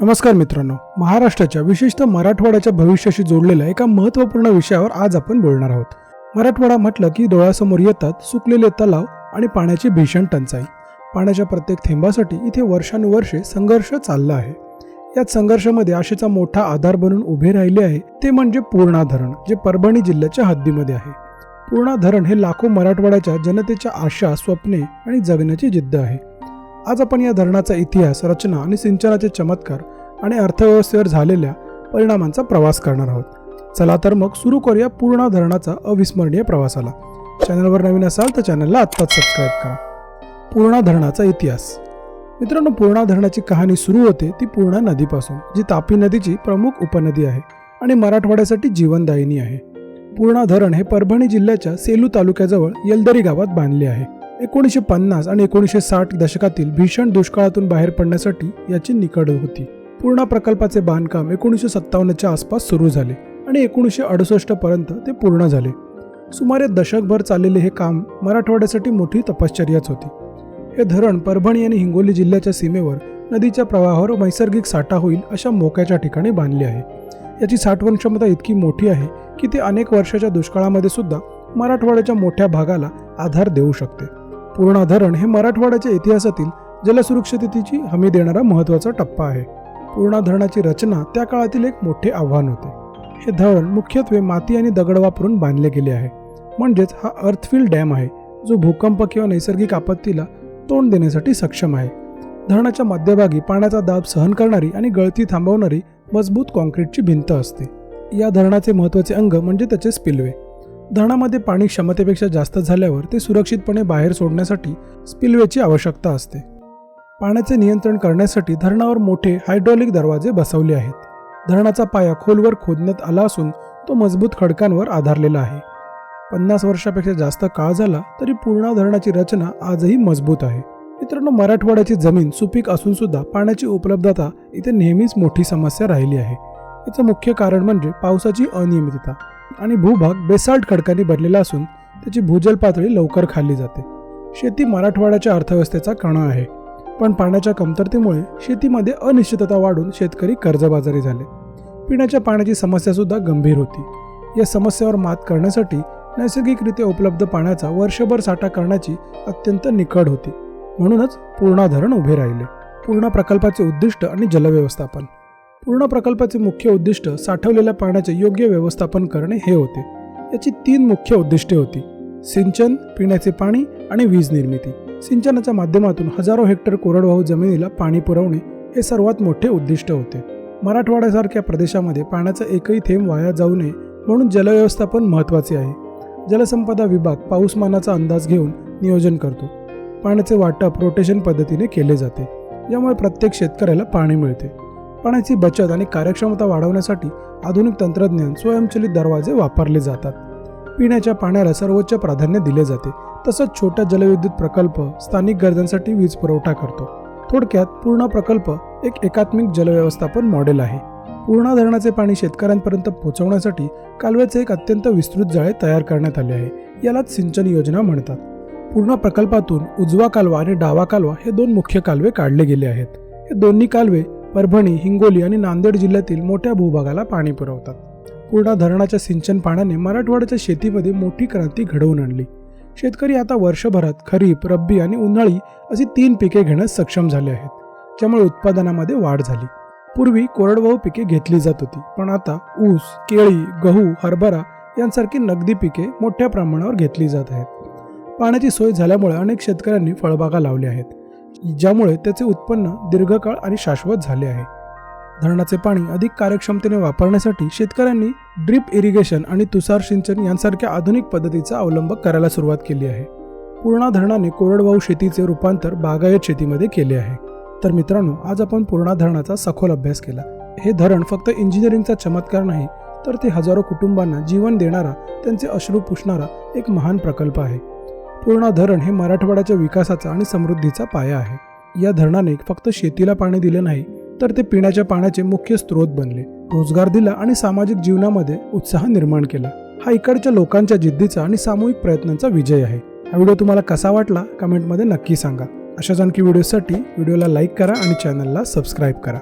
नमस्कार मित्रांनो, महाराष्ट्राच्या विशेषतः मराठवाड्याच्या भविष्याशी जोडलेल्या एका महत्त्वपूर्ण विषयावर आज आपण बोलणार आहोत। मराठवाडा म्हटलं की डोळ्यासमोर येतात सुकलेले तलाव आणि पाण्याची भीषण टंचाई। पाण्याच्या प्रत्येक थेंबासाठी इथे वर्षानुवर्षे संघर्ष चालला आहे। याच संघर्षामध्ये आशेचा मोठा आधार बनून उभे राहिले आहे ते म्हणजे पूर्णा धरण, जे परभणी जिल्ह्याच्या हद्दीमध्ये आहे। पूर्णा धरण हे लाखो मराठवाड्याच्या जनतेच्या आशा, स्वप्ने आणि जगण्याची जिद्द आहे। आज आपण या धरणाचा इतिहास, रचना आणि सिंचनाचे चमत्कार आणि अर्थव्यवस्थेवर झालेल्या परिणामांचा प्रवास करणार आहोत। चला तर मग सुरू करूया पूर्णा धरणाचा अविस्मरणीय प्रवासाला। चॅनलवर नवीन असाल तर चॅनलला आत्ताच सबस्क्राईब करा। पूर्णा धरणाचा इतिहास। मित्रांनो, पूर्णा धरणाची कहाणी सुरू होते ती पूर्णा नदीपासून, जी तापी नदीची प्रमुख उपनदी आहे आणि मराठवाड्यासाठी जीवनदायिनी आहे। पूर्णा धरण हे परभणी जिल्ह्याच्या सेलू तालुक्याजवळ येलदरी गावात बांधले आहे। 1950 आणि 1960 दशकातील भीषण दुष्काळातून बाहेर पडण्यासाठी याची निकड होती। पूर्णा प्रकल्पाचे बांधकाम 1957च्या आसपास सुरू झाले आणि 1968 पर्यंत ते पूर्ण झाले। सुमारे दशकभर चाललेले हे काम मराठवाड्यासाठी मोठी तपश्चर्याच होती। हे धरण परभणी आणि हिंगोली जिल्ह्याच्या सीमेवर नदीच्या प्रवाहावर नैसर्गिक साठा होईल अशा मोक्याच्या ठिकाणी बांधले आहे। याची साठवण क्षमता इतकी मोठी आहे की ते अनेक वर्षाच्या दुष्काळामध्ये सुद्धा मराठवाड्याच्या मोठ्या भागाला आधार देऊ शकते। पूर्णा धरण हे मराठवाड्याच्या इतिहासातील जलसुरक्षिततेची हमी देणारा महत्त्वाचा टप्पा आहे। पूर्णा धरणाची रचना त्या काळातील एक मोठे आव्हान होते। हे धरण मुख्यत्वे माती आणि दगड वापरून बांधले गेले आहे, म्हणजेच हा अर्थफिल डॅम आहे जो भूकंप किंवा नैसर्गिक आपत्तीला तोंड देण्यासाठी सक्षम आहे। धरणाच्या मध्यभागी पाण्याचा दाब सहन करणारी आणि गळती थांबवणारी मजबूत कॉन्क्रीटची भिंत असते। या धरणाचे महत्त्वाचे अंग म्हणजे त्याचे स्पिलवे। धरणामध्ये पाणी क्षमतेपेक्षा जास्त झाल्यावर ते सुरक्षितपणे बाहेर सोडण्यासाठी स्पिलवेची आवश्यकता असते। पाण्याचे नियंत्रण करण्यासाठी धरणावर मोठे हायड्रॉलिक दरवाजे बसवले आहेत। धरणाचा पाया खोलवर खोदण्यात आला असून तो मजबूत खडकांवर आधारलेला आहे। 50 वर्षापेक्षा जास्त काळ झाला तरी पूर्णा धरणाची रचना आजही मजबूत आहे। मित्रांनो, मराठवाड्याची जमीन सुपीक असून सुद्धा पाण्याची उपलब्धता इथे नेहमीच मोठी समस्या राहिली आहे। याचं मुख्य कारण म्हणजे पावसाची अनियमितता आणि भूभाग बेसाल्ट खडकांनी भरलेला असून त्याची भूजल पातळी लवकर खाली जाते। शेती मराठवाड्याच्या अर्थव्यवस्थेचा कणा आहे, पण पाण्याच्या कमतरतेमुळे शेतीमध्ये अनिश्चितता वाढून शेतकरी कर्जबाजारी झाले। पिण्याच्या पाण्याची समस्या सुद्धा गंभीर होती। या समस्येवर मात करण्यासाठी नैसर्गिकरित्या उपलब्ध पाण्याचा वर्षभर साठा करण्याची अत्यंत निकड होती, म्हणूनच पूर्णा धरण उभे राहिले। पूर्णा प्रकल्पाचे उद्दिष्ट आणि जलव्यवस्थापन। पूर्णा प्रकल्पाचे मुख्य उद्दिष्ट साठवलेल्या पाण्याचे योग्य व्यवस्थापन करणे हे होते। याची 3 मुख्य उद्दिष्टे होती: सिंचन, पिण्याचे पाणी आणि वीज निर्मिती। सिंचनाच्या माध्यमातून हजारो हेक्टर कोरडवाहू जमिनीला पाणी पुरवणे हे सर्वात मोठे उद्दिष्ट होते। मराठवाड्यासारख्या प्रदेशामध्ये पाण्याचा एकही थेंब वाया जाऊ नये म्हणून जलव्यवस्थापन महत्त्वाचे आहे। जलसंपदा विभाग पाऊसमानाचा अंदाज घेऊन नियोजन करतो। पाण्याचे वाटप रोटेशन पद्धतीने केले जाते, यामुळे प्रत्येक शेतकऱ्याला पाणी मिळते। पाण्याची बचत आणि कार्यक्षमता वाढवण्यासाठी आधुनिक तंत्रज्ञान, स्वयंचलित दरवाजे वापरले जातात। पिण्याच्या पाण्याला सर्वोच्च प्राधान्य दिले जाते। तसंच छोटा जलविद्युत प्रकल्प स्थानिक गरजांसाठी वीज पुरवठा करतो। थोडक्यात पूर्णा प्रकल्प एक एकात्मिक जलव्यवस्थापन मॉडेल आहे। पूर्णा धरणाचे पाणी शेतकऱ्यांपर्यंत पोहोचवण्यासाठी कालव्याचे एक अत्यंत विस्तृत जाळे तयार करण्यात आले आहे। यालाच सिंचन योजना म्हणतात। पूर्णा प्रकल्पातून उजवा कालवा आणि डावा कालवा हे 2 मुख्य कालवे काढले गेले आहेत। हे दोन्ही कालवे परभणी, हिंगोली आणि नांदेड जिल्ह्यातील मोठ्या भूभागाला पाणी पुरवतात। पूर्णा धरणाच्या सिंचन पाण्याने मराठवाड्याच्या शेतीमध्ये मोठी क्रांती घडवून आणली। शेतकरी आता वर्षभरात खरीप, रब्बी आणि उन्हाळी अशी 3 पिके घेण्यास सक्षम झाले आहेत, ज्यामुळे उत्पादनामध्ये वाढ झाली। पूर्वी कोरडवाहू पिके घेतली जात होती, पण आता ऊस, केळी, गहू, हरभरा यांसारखी नगदी पिके मोठ्या प्रमाणावर घेतली जात आहेत। पाण्याची सोय झाल्यामुळे अनेक शेतकऱ्यांनी फळबागा लावल्या आहेत, ज्यामुळे त्याचे उत्पन्न दीर्घकाळ आणि शाश्वत झाले आहे। धरणाचे पाणी अधिक कार्यक्षमतेने वापरण्यासाठी शेतकऱ्यांनी ड्रिप इरिगेशन आणि तुषार सिंचन यांसारख्या आधुनिक पद्धतीचा अवलंब करायला सुरुवात केली आहे। पूर्णा धरणाने कोरडवाहू शेतीचे रूपांतर बागायत शेतीमध्ये केले आहे। तर मित्रांनो, आज आपण पूर्णा धरणाचा सखोल अभ्यास केला। हे धरण फक्त इंजिनिअरिंगचा चमत्कार नाही, तर ते हजारो कुटुंबांना जीवन देणारा, त्यांचे अश्रू पुसणारा एक महान प्रकल्प आहे। पूर्णा धरण हे मराठवाड्याच्या विकासाचा आणि समृद्धीचा पाया आहे। या धरणाने फक्त शेतीला पाणी दिले नाही, तर ते पिण्याच्या पाण्याचे मुख्य स्रोत बनले, रोजगार दिला आणि सामाजिक जीवनामध्ये उत्साह निर्माण केला। हा इकडच्या लोकांच्या जिद्दीचा आणि सामूहिक प्रयत्नांचा विजय आहे। हा व्हिडिओ तुम्हाला कसा वाटला कमेंटमध्ये नक्की सांगा। अशाच आणखी व्हिडिओसाठी व्हिडिओला लाईक करा आणि चॅनलला सबस्क्राईब करा।